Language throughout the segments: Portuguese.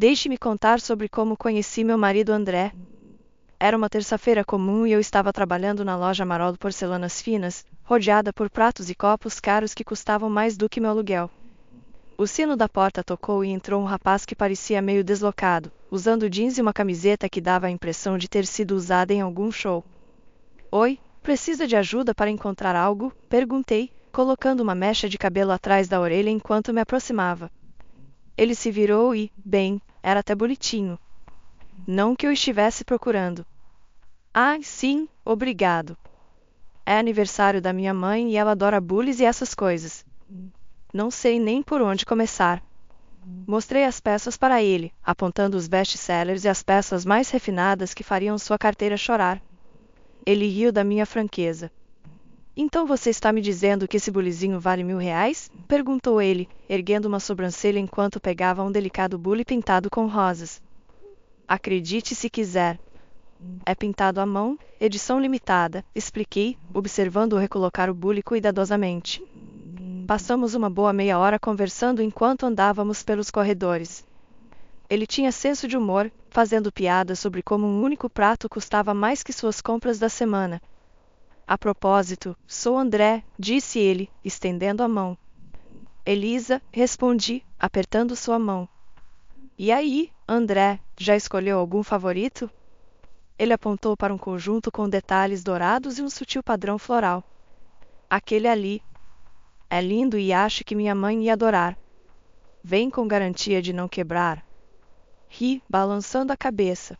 Deixe-me contar sobre como conheci meu marido André. Era uma terça-feira comum e eu estava trabalhando na loja Marol Porcelanas Finas, rodeada por pratos e copos caros que custavam mais do que meu aluguel. O sino da porta tocou e entrou um rapaz que parecia meio deslocado, usando jeans e uma camiseta que dava a impressão de ter sido usada em algum show. Oi, precisa de ajuda para encontrar algo? Perguntei, colocando uma mecha de cabelo atrás da orelha enquanto me aproximava. Ele se virou e, bem, era até bonitinho. Não que eu estivesse procurando. Ah, sim, obrigado. É aniversário da minha mãe e ela adora bullies e essas coisas. Não sei nem por onde começar. Mostrei as peças para ele, apontando os best-sellers e as peças mais refinadas que fariam sua carteira chorar. Ele riu da minha franqueza. Então você está me dizendo que esse bulizinho vale R$ 1.000? Perguntou ele, erguendo uma sobrancelha enquanto pegava um delicado bule pintado com rosas. Acredite se quiser. É pintado à mão, edição limitada, expliquei, observando-o recolocar o bule cuidadosamente. Passamos uma boa meia hora conversando enquanto andávamos pelos corredores. Ele tinha senso de humor, fazendo piadas sobre como um único prato custava mais que suas compras da semana. A propósito, sou André, disse ele, estendendo a mão. Elisa, respondi, apertando sua mão. E aí, André, já escolheu algum favorito? Ele apontou para um conjunto com detalhes dourados e um sutil padrão floral. Aquele ali. É lindo e acho que minha mãe ia adorar. Vem com garantia de não quebrar? Ri, balançando a cabeça.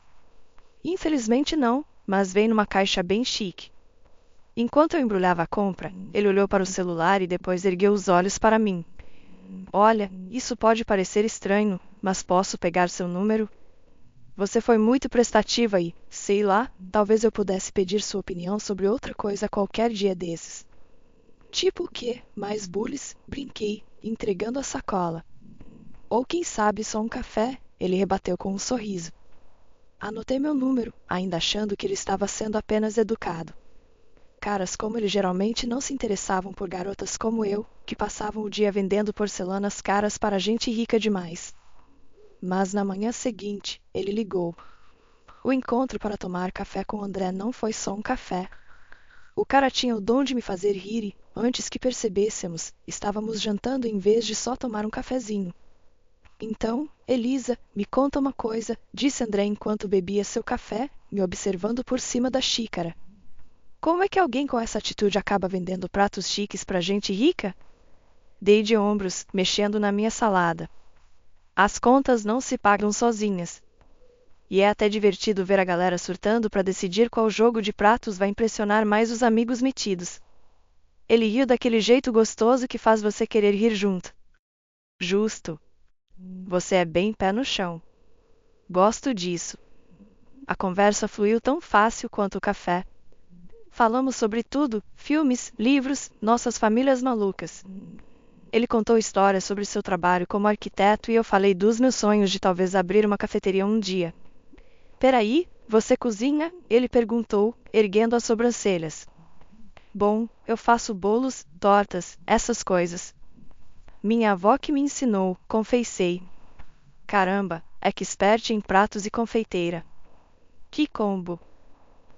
Infelizmente não, mas vem numa caixa bem chique. Enquanto eu embrulhava a compra, ele olhou para o celular e depois ergueu os olhos para mim. Olha, isso pode parecer estranho, mas posso pegar seu número? Você foi muito prestativa e, sei lá, talvez eu pudesse pedir sua opinião sobre outra coisa qualquer dia desses. Tipo o quê? Mais bullies? Brinquei, entregando a sacola. Ou quem sabe só um café? Ele rebateu com um sorriso. Anotei meu número, ainda achando que ele estava sendo apenas educado. Caras como ele geralmente não se interessavam por garotas como eu, que passavam o dia vendendo porcelanas caras para gente rica demais. Mas na manhã seguinte, ele ligou. O encontro para tomar café com André não foi só um café. O cara tinha o dom de me fazer rir e, antes que percebêssemos, estávamos jantando em vez de só tomar um cafezinho. Então, Elisa, me conta uma coisa, disse André enquanto bebia seu café, me observando por cima da xícara. Como é que alguém com essa atitude acaba vendendo pratos chiques para gente rica? Dei de ombros, mexendo na minha salada. As contas não se pagam sozinhas. E é até divertido ver a galera surtando para decidir qual jogo de pratos vai impressionar mais os amigos metidos. Ele riu daquele jeito gostoso que faz você querer rir junto. Justo. Você é bem pé no chão. Gosto disso. A conversa fluiu tão fácil quanto o café. Falamos sobre tudo, filmes, livros, nossas famílias malucas. Ele contou histórias sobre seu trabalho como arquiteto e eu falei dos meus sonhos de talvez abrir uma cafeteria um dia. Peraí, você cozinha? Ele perguntou, erguendo as sobrancelhas. Bom, eu faço bolos, tortas, essas coisas. Minha avó que me ensinou, confessei. Caramba, expert em pratos e confeiteira. Que combo!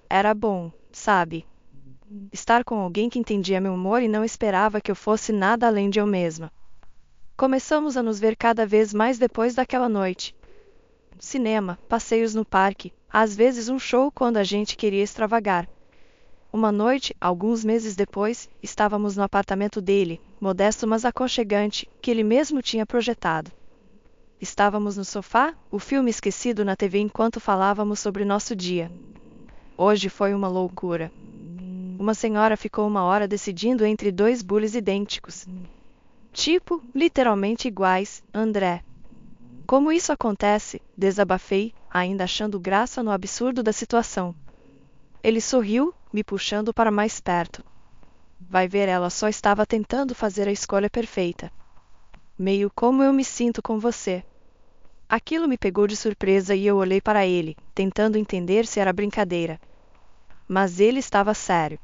Era bom, sabe? Estar com alguém que entendia meu humor e não esperava que eu fosse nada além de eu mesma. Começamos a nos ver cada vez mais depois daquela noite. Cinema, passeios no parque, às vezes um show quando a gente queria extravagar. Uma noite, alguns meses depois, estávamos no apartamento dele, modesto mas aconchegante, que ele mesmo tinha projetado. Estávamos no sofá, o filme esquecido na TV enquanto falávamos sobre nosso dia. Hoje foi uma loucura. Uma senhora ficou uma hora decidindo entre dois bullies idênticos. Tipo, literalmente iguais, André. Como isso acontece? Desabafei, ainda achando graça no absurdo da situação. Ele sorriu, me puxando para mais perto. Vai ver, ela só estava tentando fazer a escolha perfeita. Meio como eu me sinto com você. Aquilo me pegou de surpresa e eu olhei para ele, tentando entender se era brincadeira. Mas ele estava sério.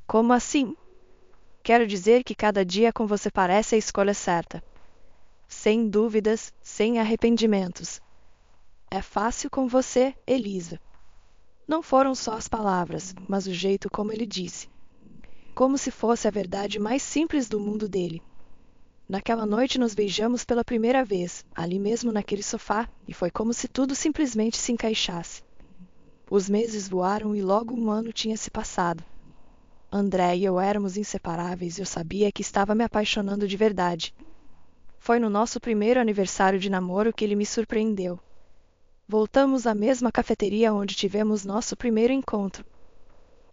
Como assim? Quero dizer que cada dia com você parece a escolha certa. Sem dúvidas, sem arrependimentos. É fácil com você, Elisa. Não foram só as palavras, mas o jeito como ele disse. Como se fosse a verdade mais simples do mundo dele. Naquela noite nos beijamos pela primeira vez, ali mesmo naquele sofá, e foi como se tudo simplesmente se encaixasse. Os meses voaram e logo um ano tinha se passado. André e eu éramos inseparáveis e eu sabia que estava me apaixonando de verdade. Foi no nosso primeiro aniversário de namoro que ele me surpreendeu. Voltamos à mesma cafeteria onde tivemos nosso primeiro encontro.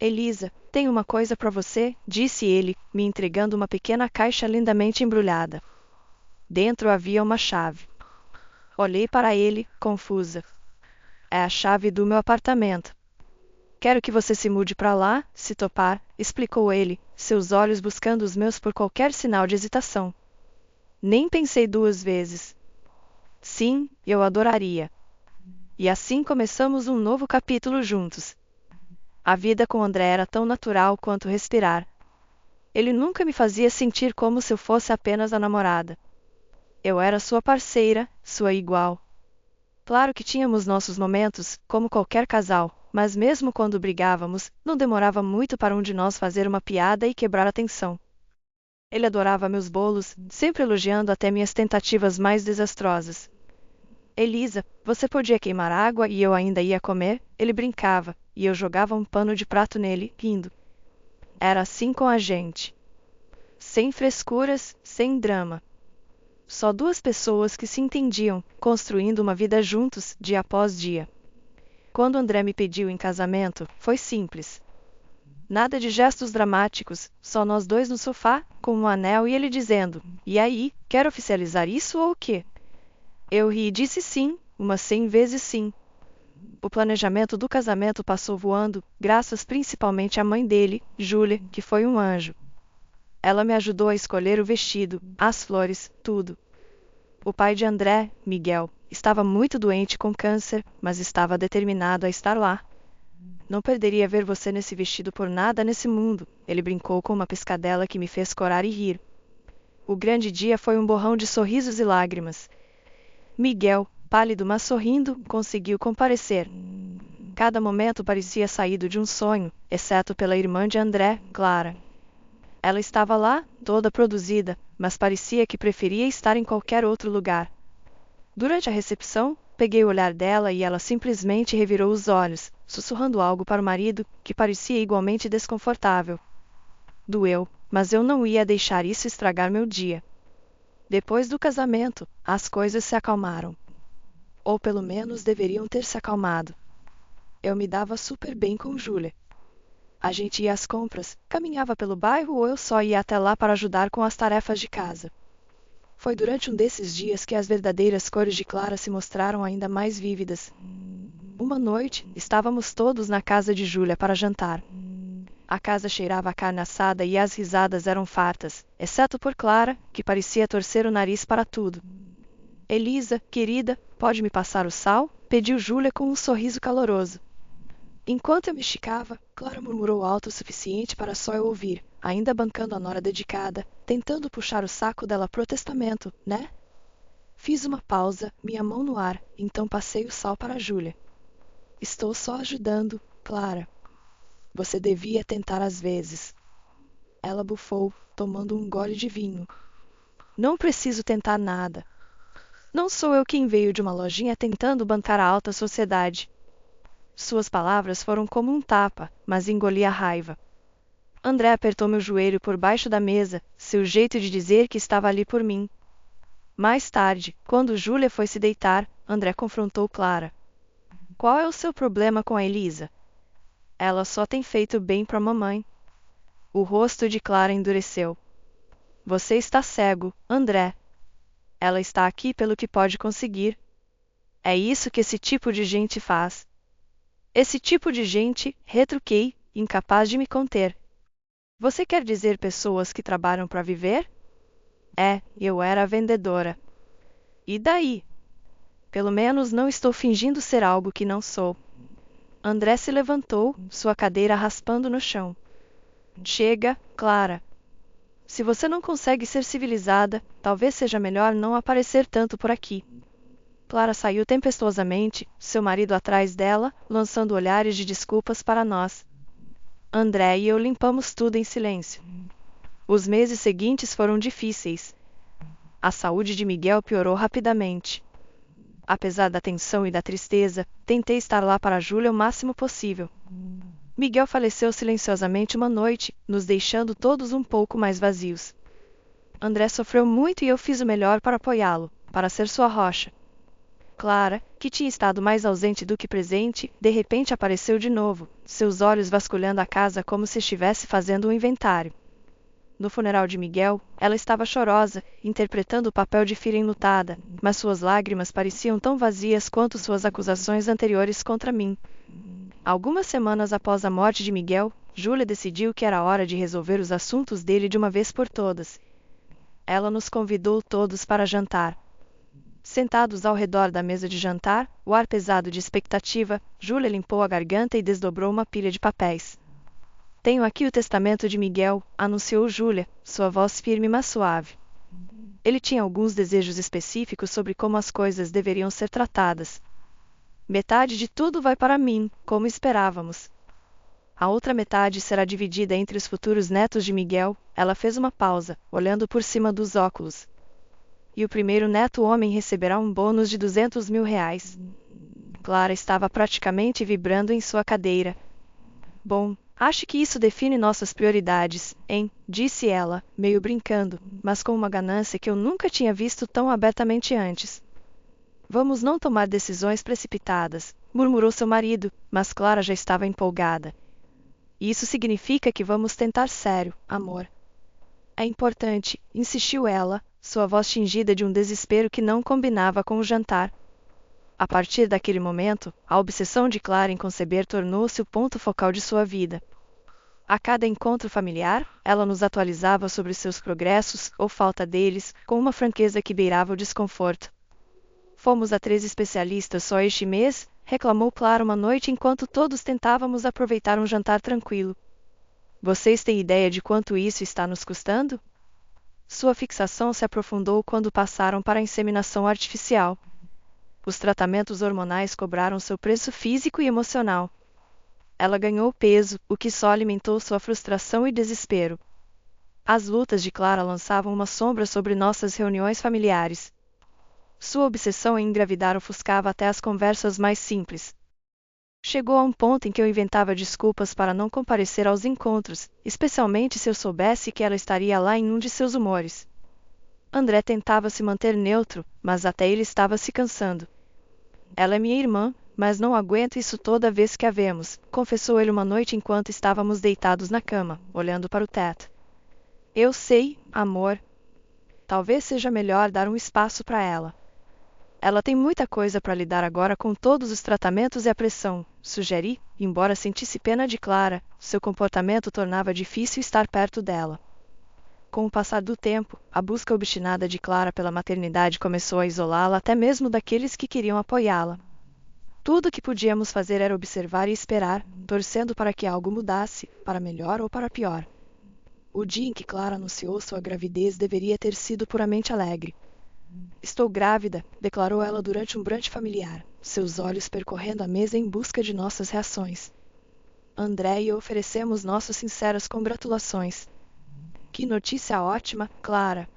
Elisa, tenho uma coisa para você, disse ele, me entregando uma pequena caixa lindamente embrulhada. Dentro havia uma chave. Olhei para ele, confusa. É a chave do meu apartamento. Quero que você se mude para lá, se topar, explicou ele, seus olhos buscando os meus por qualquer sinal de hesitação. Nem pensei duas vezes. Sim, eu adoraria. E assim começamos um novo capítulo juntos. A vida com André era tão natural quanto respirar. Ele nunca me fazia sentir como se eu fosse apenas a namorada. Eu era sua parceira, sua igual. Claro que tínhamos nossos momentos, como qualquer casal, mas mesmo quando brigávamos, não demorava muito para um de nós fazer uma piada e quebrar a tensão. Ele adorava meus bolos, sempre elogiando até minhas tentativas mais desastrosas. Elisa, você podia queimar água e eu ainda ia comer? Ele brincava, e eu jogava um pano de prato nele, rindo. Era assim com a gente. Sem frescuras, sem drama. Só duas pessoas que se entendiam, construindo uma vida juntos, dia após dia. Quando André me pediu em casamento, foi simples. Nada de gestos dramáticos, só nós dois no sofá, com um anel e ele dizendo, e aí, quer oficializar isso ou o quê? Eu ri e disse sim, umas 100 vezes sim. O planejamento do casamento passou voando, graças principalmente à mãe dele, Júlia, que foi um anjo. Ela me ajudou a escolher o vestido, as flores, tudo. O pai de André, Miguel, estava muito doente com câncer, mas estava determinado a estar lá. Não perderia ver você nesse vestido por nada nesse mundo, ele brincou com uma piscadela que me fez corar e rir. O grande dia foi um borrão de sorrisos e lágrimas. Miguel, pálido mas sorrindo, conseguiu comparecer. Cada momento parecia saído de um sonho, exceto pela irmã de André, Clara. Ela estava lá, toda produzida, mas parecia que preferia estar em qualquer outro lugar. Durante a recepção, peguei o olhar dela e ela simplesmente revirou os olhos, sussurrando algo para o marido, que parecia igualmente desconfortável. Doeu, mas eu não ia deixar isso estragar meu dia. Depois do casamento, as coisas se acalmaram. Ou pelo menos deveriam ter se acalmado. Eu me dava super bem com Júlia. A gente ia às compras, caminhava pelo bairro ou eu só ia até lá para ajudar com as tarefas de casa. Foi durante um desses dias que as verdadeiras cores de Clara se mostraram ainda mais vívidas. Uma noite, estávamos todos na casa de Júlia para jantar. A casa cheirava a carne assada e as risadas eram fartas, exceto por Clara, que parecia torcer o nariz para tudo. Elisa, querida, pode me passar o sal? Pediu Júlia com um sorriso caloroso. Enquanto eu me esticava, Clara murmurou alto o suficiente para só eu ouvir, ainda bancando a nora dedicada, tentando puxar o saco dela pro testamento, né? Fiz uma pausa, minha mão no ar, então passei o sal para Júlia. Estou só ajudando, Clara. Você devia tentar às vezes. Ela bufou, tomando um gole de vinho. Não preciso tentar nada. Não sou eu quem veio de uma lojinha tentando bancar a alta sociedade. Suas palavras foram como um tapa, mas engoli a raiva. André apertou meu joelho por baixo da mesa, seu jeito de dizer que estava ali por mim. Mais tarde, quando Júlia foi se deitar, André confrontou Clara. Qual é o seu problema com a Elisa? Ela só tem feito bem para a mamãe. O rosto de Clara endureceu. Você está cego, André. Ela está aqui pelo que pode conseguir. É isso que esse tipo de gente faz. Esse tipo de gente, retruquei, incapaz de me conter. Você quer dizer pessoas que trabalham para viver? É, eu era a vendedora. E daí? Pelo menos não estou fingindo ser algo que não sou. André se levantou, sua cadeira raspando no chão. Chega, Clara. Se você não consegue ser civilizada, talvez seja melhor não aparecer tanto por aqui. Clara saiu tempestuosamente, seu marido atrás dela, lançando olhares de desculpas para nós. André e eu limpamos tudo em silêncio. Os meses seguintes foram difíceis. A saúde de Miguel piorou rapidamente. Apesar da tensão e da tristeza, tentei estar lá para Júlia o máximo possível. Miguel faleceu silenciosamente uma noite, nos deixando todos um pouco mais vazios. André sofreu muito e eu fiz o melhor para apoiá-lo, para ser sua rocha. Clara, que tinha estado mais ausente do que presente, de repente apareceu de novo, seus olhos vasculhando a casa como se estivesse fazendo um inventário. No funeral de Miguel, ela estava chorosa, interpretando o papel de filha enlutada, mas suas lágrimas pareciam tão vazias quanto suas acusações anteriores contra mim. Algumas semanas após a morte de Miguel, Júlia decidiu que era hora de resolver os assuntos dele de uma vez por todas. Ela nos convidou todos para jantar. Sentados ao redor da mesa de jantar, o ar pesado de expectativa, Júlia limpou a garganta e desdobrou uma pilha de papéis. Tenho aqui o testamento de Miguel, anunciou Júlia, sua voz firme mas suave. Ele tinha alguns desejos específicos sobre como as coisas deveriam ser tratadas. Metade de tudo vai para mim, como esperávamos. A outra metade será dividida entre os futuros netos de Miguel. Ela fez uma pausa, olhando por cima dos óculos. E o primeiro neto homem receberá um bônus de R$ 200.000. Clara estava praticamente vibrando em sua cadeira. Bom, acho que isso define nossas prioridades, hein? Disse ela, meio brincando, mas com uma ganância que eu nunca tinha visto tão abertamente antes. Vamos não tomar decisões precipitadas, murmurou seu marido, mas Clara já estava empolgada. Isso significa que vamos tentar sério, amor. É importante, insistiu ela, sua voz tingida de um desespero que não combinava com o jantar. A partir daquele momento, a obsessão de Clara em conceber tornou-se o ponto focal de sua vida. A cada encontro familiar, ela nos atualizava sobre seus progressos, ou falta deles, com uma franqueza que beirava o desconforto. Fomos a 3 especialistas só este mês, reclamou Clara uma noite enquanto todos tentávamos aproveitar um jantar tranquilo. Vocês têm ideia de quanto isso está nos custando? Sua fixação se aprofundou quando passaram para a inseminação artificial. Os tratamentos hormonais cobraram seu preço físico e emocional. Ela ganhou peso, o que só alimentou sua frustração e desespero. As lutas de Clara lançavam uma sombra sobre nossas reuniões familiares. Sua obsessão em engravidar ofuscava até as conversas mais simples. Chegou a um ponto em que eu inventava desculpas para não comparecer aos encontros, especialmente se eu soubesse que ela estaria lá em um de seus humores. André tentava se manter neutro, mas até ele estava se cansando. Ela é minha irmã, mas não aguento isso toda vez que a vemos, confessou ele uma noite enquanto estávamos deitados na cama, olhando para o teto. Eu sei, amor. Talvez seja melhor dar um espaço para ela. Ela tem muita coisa para lidar agora com todos os tratamentos e a pressão, sugeri, embora sentisse pena de Clara, seu comportamento tornava difícil estar perto dela. Com o passar do tempo, a busca obstinada de Clara pela maternidade começou a isolá-la até mesmo daqueles que queriam apoiá-la. Tudo o que podíamos fazer era observar e esperar, torcendo para que algo mudasse, para melhor ou para pior. O dia em que Clara anunciou sua gravidez deveria ter sido puramente alegre. Estou grávida, declarou ela durante um brunch familiar, seus olhos percorrendo a mesa em busca de nossas reações. André e eu oferecemos nossas sinceras congratulações. Que notícia ótima, Clara.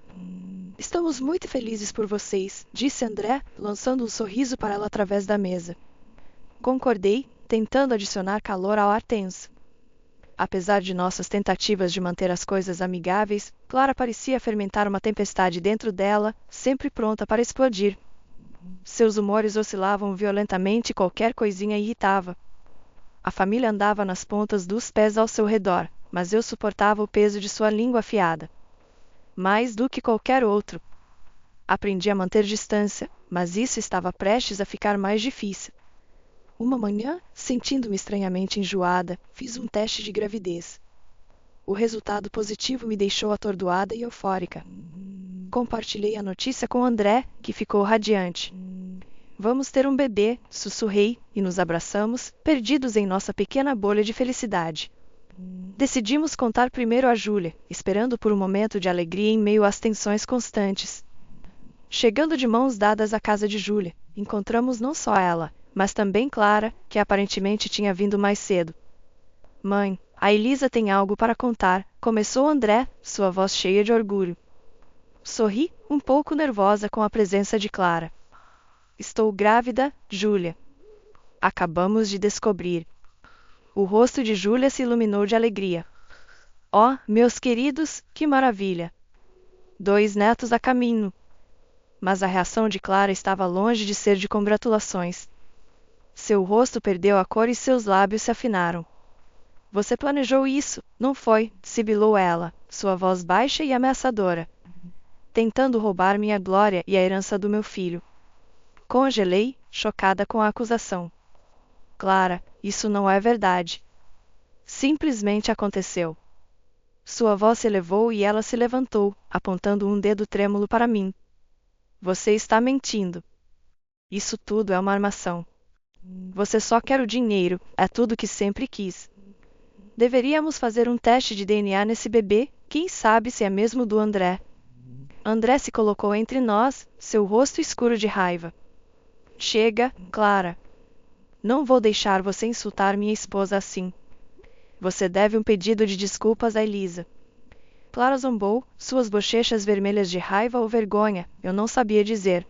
Estamos muito felizes por vocês, disse André, lançando um sorriso para ela através da mesa. Concordei, tentando adicionar calor ao ar tenso. Apesar de nossas tentativas de manter as coisas amigáveis, Clara parecia fermentar uma tempestade dentro dela, sempre pronta para explodir. Seus humores oscilavam violentamente e qualquer coisinha irritava. A família andava nas pontas dos pés ao seu redor, mas eu suportava o peso de sua língua afiada. Mais do que qualquer outro. Aprendi a manter distância, mas isso estava prestes a ficar mais difícil. Uma manhã, sentindo-me estranhamente enjoada, fiz um teste de gravidez. O resultado positivo me deixou atordoada e eufórica. Compartilhei a notícia com André, que ficou radiante. Vamos ter um bebê, sussurrei, e nos abraçamos, perdidos em nossa pequena bolha de felicidade. Decidimos contar primeiro a Júlia, esperando por um momento de alegria em meio às tensões constantes. Chegando de mãos dadas à casa de Júlia, encontramos não só ela, mas também Clara, que aparentemente tinha vindo mais cedo. Mãe, a Elisa tem algo para contar, começou André, sua voz cheia de orgulho. Sorri, um pouco nervosa com a presença de Clara. Estou grávida, Júlia. Acabamos de descobrir. O rosto de Júlia se iluminou de alegria. Oh, meus queridos, que maravilha! 2 netos a caminho. Mas a reação de Clara estava longe de ser de congratulações. Seu rosto perdeu a cor e seus lábios se afinaram. Você planejou isso, não foi? Sibilou ela, sua voz baixa e ameaçadora. Tentando roubar minha glória e a herança do meu filho. Congelei, chocada com a acusação. Clara, isso não é verdade. Simplesmente aconteceu. Sua voz se elevou e ela se levantou, apontando um dedo trêmulo para mim. Você está mentindo. Isso tudo é uma armação. Você só quer o dinheiro, é tudo que sempre quis. Deveríamos fazer um teste de DNA nesse bebê, quem sabe se é mesmo do André. André se colocou entre nós, seu rosto escuro de raiva. Chega, Clara. Não vou deixar você insultar minha esposa assim. Você deve um pedido de desculpas a Elisa. Clara zombou, suas bochechas vermelhas de raiva ou vergonha, eu não sabia dizer.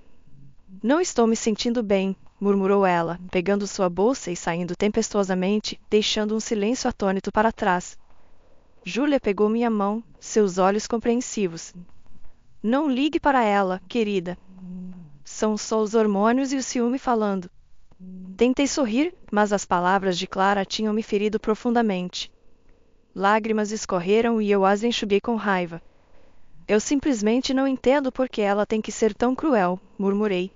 Não estou me sentindo bem, murmurou ela, pegando sua bolsa e saindo tempestuosamente, deixando um silêncio atônito para trás. Júlia pegou minha mão, seus olhos compreensivos. Não ligue para ela, querida. São só os hormônios e o ciúme falando. Tentei sorrir, mas as palavras de Clara tinham me ferido profundamente. Lágrimas escorreram e eu as enxuguei com raiva. Eu simplesmente não entendo por que ela tem que ser tão cruel, murmurei.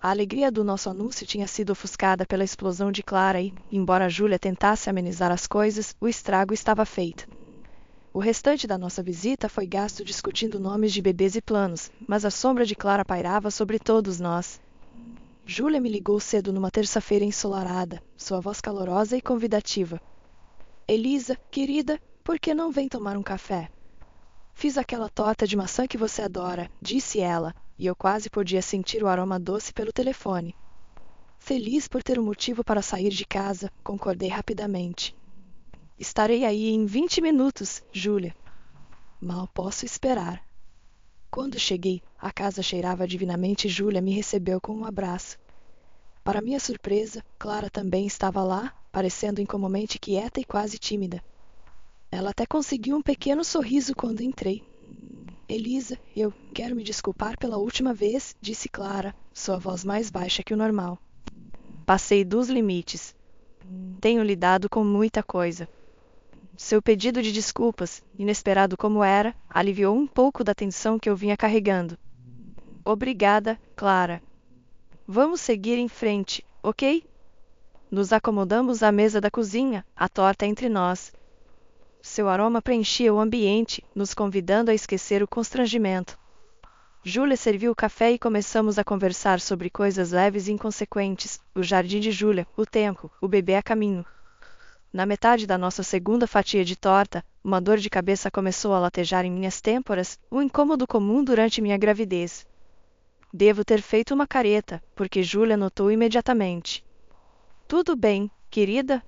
A alegria do nosso anúncio tinha sido ofuscada pela explosão de Clara e, embora Júlia tentasse amenizar as coisas, o estrago estava feito. O restante da nossa visita foi gasto discutindo nomes de bebês e planos, mas a sombra de Clara pairava sobre todos nós. Júlia me ligou cedo numa terça-feira ensolarada, sua voz calorosa e convidativa. Elisa, querida, por que não vem tomar um café? Fiz aquela torta de maçã que você adora, disse ela, e eu quase podia sentir o aroma doce pelo telefone. Feliz por ter um motivo para sair de casa, concordei rapidamente. Estarei aí em 20 minutos, Júlia. Mal posso esperar. Quando cheguei, a casa cheirava divinamente e Júlia me recebeu com um abraço. Para minha surpresa, Clara também estava lá, parecendo incomumente quieta e quase tímida. Ela até conseguiu um pequeno sorriso quando entrei. Elisa, eu quero me desculpar pela última vez, disse Clara, sua voz mais baixa que o normal. Passei dos limites. Tenho lidado com muita coisa. Seu pedido de desculpas, inesperado como era, aliviou um pouco da tensão que eu vinha carregando. Obrigada, Clara. Vamos seguir em frente, ok? Nos acomodamos à mesa da cozinha, a torta entre nós. Seu aroma preenchia o ambiente, nos convidando a esquecer o constrangimento. Júlia serviu o café e começamos a conversar sobre coisas leves e inconsequentes, o jardim de Júlia, o tempo, o bebê a caminho. Na metade da nossa segunda fatia de torta, uma dor de cabeça começou a latejar em minhas têmporas, um incômodo comum durante minha gravidez. Devo ter feito uma careta, porque Júlia notou imediatamente. Tudo bem, querida?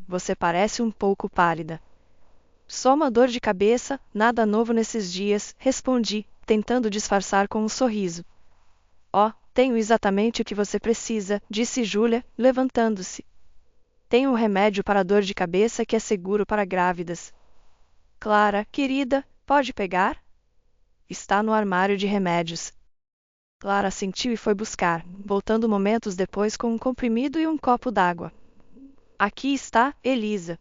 Você parece um pouco pálida. Só uma dor de cabeça, nada novo nesses dias, respondi, tentando disfarçar com um sorriso. Oh, tenho exatamente o que você precisa, disse Júlia, levantando-se. Tenho um remédio para dor de cabeça que é seguro para grávidas. Clara, querida, pode pegar? Está no armário de remédios. Clara assentiu e foi buscar, voltando momentos depois com um comprimido e um copo d'água. Aqui está, Elisa.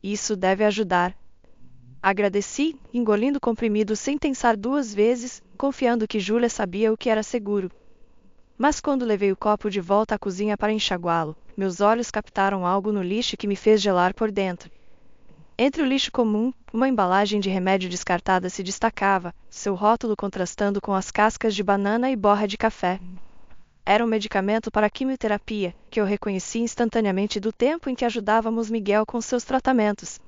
Isso deve ajudar. Agradeci, engolindo o comprimido sem pensar 2 vezes, confiando que Júlia sabia o que era seguro. Mas quando levei o copo de volta à cozinha para enxaguá-lo, meus olhos captaram algo no lixo que me fez gelar por dentro. Entre o lixo comum, uma embalagem de remédio descartada se destacava, seu rótulo contrastando com as cascas de banana e borra de café. Era um medicamento para quimioterapia, que eu reconheci instantaneamente do tempo em que ajudávamos Miguel com seus tratamentos.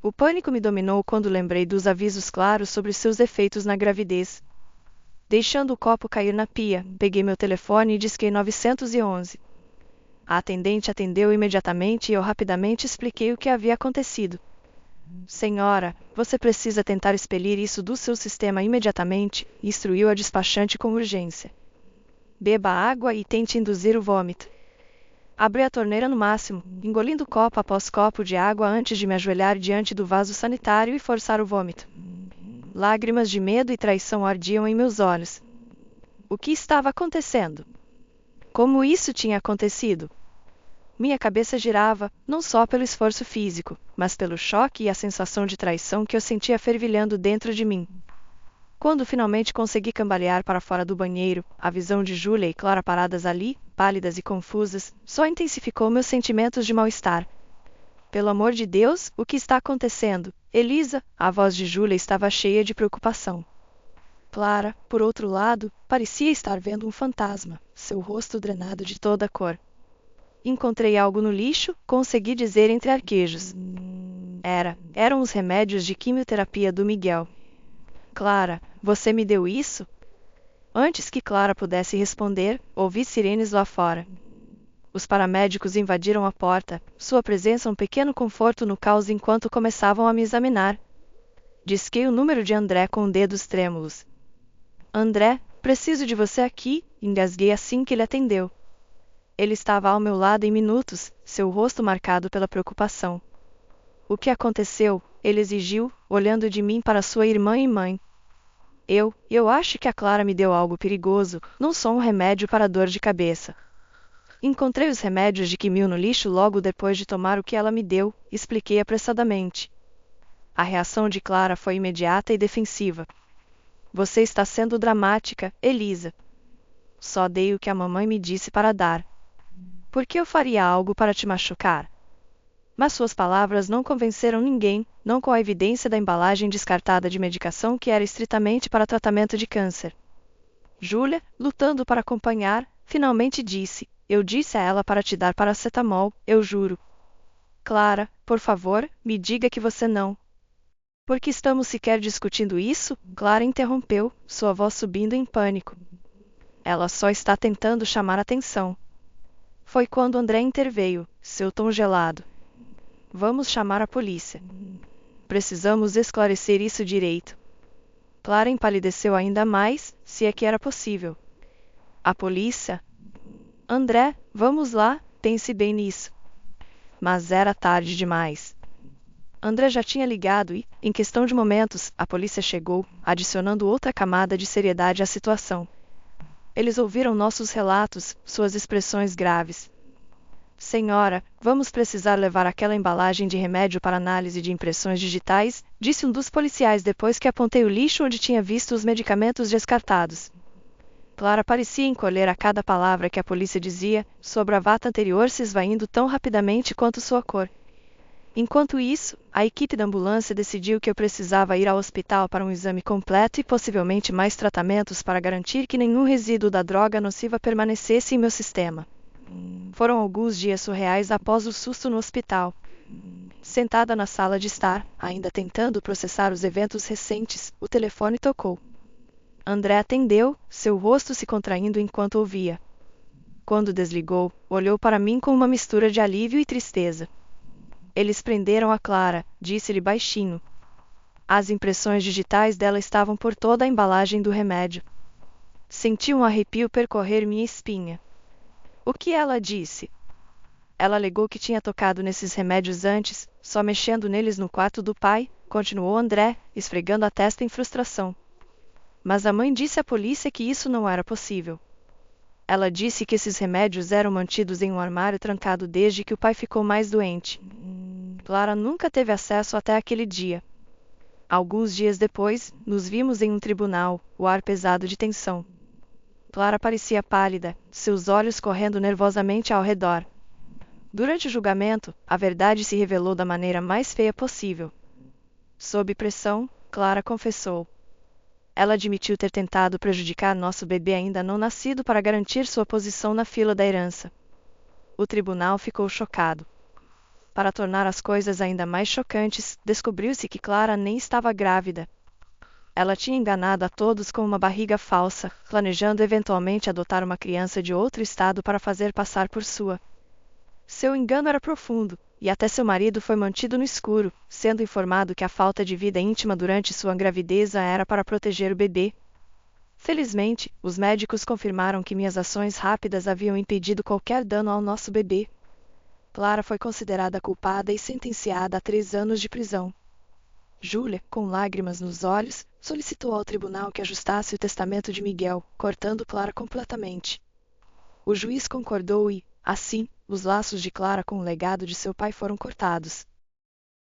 O pânico me dominou quando lembrei dos avisos claros sobre seus efeitos na gravidez. Deixando o copo cair na pia, peguei meu telefone e disquei 911. A atendente atendeu imediatamente e eu rapidamente expliquei o que havia acontecido. Senhora, você precisa tentar expelir isso do seu sistema imediatamente, instruiu a despachante com urgência. Beba água e tente induzir o vômito. Abri a torneira no máximo, engolindo copo após copo de água antes de me ajoelhar diante do vaso sanitário e forçar o vômito. Lágrimas de medo e traição ardiam em meus olhos. O que estava acontecendo? Como isso tinha acontecido? Minha cabeça girava, não só pelo esforço físico, mas pelo choque e a sensação de traição que eu sentia fervilhando dentro de mim. Quando finalmente consegui cambalear para fora do banheiro, a visão de Júlia e Clara paradas ali, pálidas e confusas, só intensificou meus sentimentos de mal-estar. Pelo amor de Deus, o que está acontecendo? Elisa, a voz de Júlia estava cheia de preocupação. Clara, por outro lado, parecia estar vendo um fantasma, seu rosto drenado de toda a cor. Encontrei algo no lixo, consegui dizer entre arquejos. Eram os remédios de quimioterapia do Miguel. Clara, você me deu isso? Antes que Clara pudesse responder, ouvi sirenes lá fora. Os paramédicos invadiram a porta, sua presença um pequeno conforto no caos enquanto começavam a me examinar. Disquei o número de André com dedos trêmulos. André, preciso de você aqui, engasguei assim que ele atendeu. Ele estava ao meu lado em minutos, seu rosto marcado pela preocupação. O que aconteceu? Ele exigiu, olhando de mim para sua irmã e mãe. Eu acho que a Clara me deu algo perigoso, não só um remédio para dor de cabeça. Encontrei os remédios de quimio no lixo logo depois de tomar o que ela me deu, expliquei apressadamente. A reação de Clara foi imediata e defensiva. Você está sendo dramática, Elisa. Só dei o que a mamãe me disse para dar. Por que eu faria algo para te machucar? Mas suas palavras não convenceram ninguém, não com a evidência da embalagem descartada de medicação que era estritamente para tratamento de câncer. Júlia, lutando para acompanhar, finalmente disse, eu disse a ela para te dar paracetamol, eu juro. Clara, por favor, me diga que você não. Por que estamos sequer discutindo isso? Clara interrompeu, sua voz subindo em pânico. Ela só está tentando chamar atenção. Foi quando André interveio, seu tom gelado. Vamos chamar a polícia. Precisamos esclarecer isso direito. Clara empalideceu ainda mais, se é que era possível. A polícia? André, vamos lá, pense bem nisso. Mas era tarde demais. André já tinha ligado e, em questão de momentos, a polícia chegou, adicionando outra camada de seriedade à situação. Eles ouviram nossos relatos, suas expressões graves. Senhora, vamos precisar levar aquela embalagem de remédio para análise de impressões digitais, disse um dos policiais depois que apontei o lixo onde tinha visto os medicamentos descartados. Clara parecia encolher a cada palavra que a polícia dizia, sua bravata anterior se esvaindo tão rapidamente quanto sua cor. Enquanto isso, a equipe da ambulância decidiu que eu precisava ir ao hospital para um exame completo e possivelmente mais tratamentos para garantir que nenhum resíduo da droga nociva permanecesse em meu sistema. Foram alguns dias surreais após o susto no hospital. Sentada na sala de estar, ainda tentando processar os eventos recentes, o telefone tocou. André atendeu, seu rosto se contraindo enquanto ouvia. Quando desligou, olhou para mim com uma mistura de alívio e tristeza. Eles prenderam a Clara, disse-lhe baixinho. As impressões digitais dela estavam por toda a embalagem do remédio. Senti um arrepio percorrer minha espinha. O que ela disse? Ela alegou que tinha tocado nesses remédios antes, só mexendo neles no quarto do pai, continuou André, esfregando a testa em frustração. Mas a mãe disse à polícia que isso não era possível. Ela disse que esses remédios eram mantidos em um armário trancado desde que o pai ficou mais doente. Clara nunca teve acesso até aquele dia. Alguns dias depois, nos vimos em um tribunal, o ar pesado de tensão. Clara parecia pálida, seus olhos correndo nervosamente ao redor. Durante o julgamento, a verdade se revelou da maneira mais feia possível. Sob pressão, Clara confessou. Ela admitiu ter tentado prejudicar nosso bebê ainda não nascido para garantir sua posição na fila da herança. O tribunal ficou chocado. Para tornar as coisas ainda mais chocantes, descobriu-se que Clara nem estava grávida. Ela tinha enganado a todos com uma barriga falsa, planejando eventualmente adotar uma criança de outro estado para fazer passar por sua. Seu engano era profundo, e até seu marido foi mantido no escuro, sendo informado que a falta de vida íntima durante sua gravidez era para proteger o bebê. Felizmente, os médicos confirmaram que minhas ações rápidas haviam impedido qualquer dano ao nosso bebê. Clara foi considerada culpada e sentenciada a 3 anos de prisão. Júlia, com lágrimas nos olhos, solicitou ao tribunal que ajustasse o testamento de Miguel, cortando Clara completamente. O juiz concordou e, assim, os laços de Clara com o legado de seu pai foram cortados.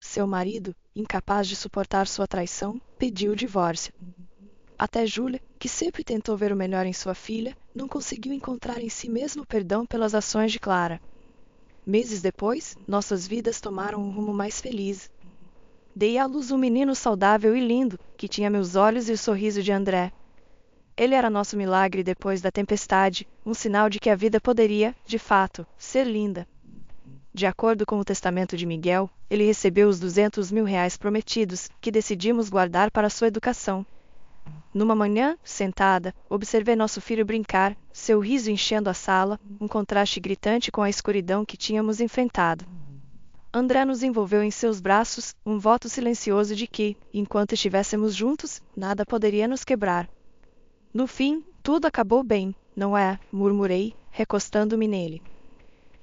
Seu marido, incapaz de suportar sua traição, pediu o divórcio. Até Júlia, que sempre tentou ver o melhor em sua filha, não conseguiu encontrar em si mesmo perdão pelas ações de Clara. Meses depois, nossas vidas tomaram um rumo mais feliz. Dei à luz um menino saudável e lindo, que tinha meus olhos e o sorriso de André. Ele era nosso milagre depois da tempestade, um sinal de que a vida poderia, de fato, ser linda. De acordo com o testamento de Miguel, ele recebeu os R$ 200.000 prometidos, que decidimos guardar para sua educação. Numa manhã, sentada, observei nosso filho brincar, seu riso enchendo a sala, um contraste gritante com a escuridão que tínhamos enfrentado. André nos envolveu em seus braços, um voto silencioso de que, enquanto estivéssemos juntos, nada poderia nos quebrar. No fim, tudo acabou bem, não é? Murmurei, recostando-me nele.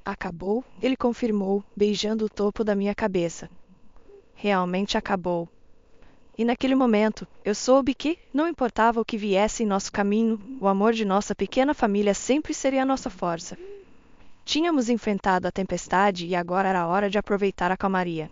Acabou, ele confirmou, beijando o topo da minha cabeça. Realmente acabou. E naquele momento, eu soube que, não importava o que viesse em nosso caminho, o amor de nossa pequena família sempre seria nossa força. Tínhamos enfrentado a tempestade e agora era hora de aproveitar a calmaria.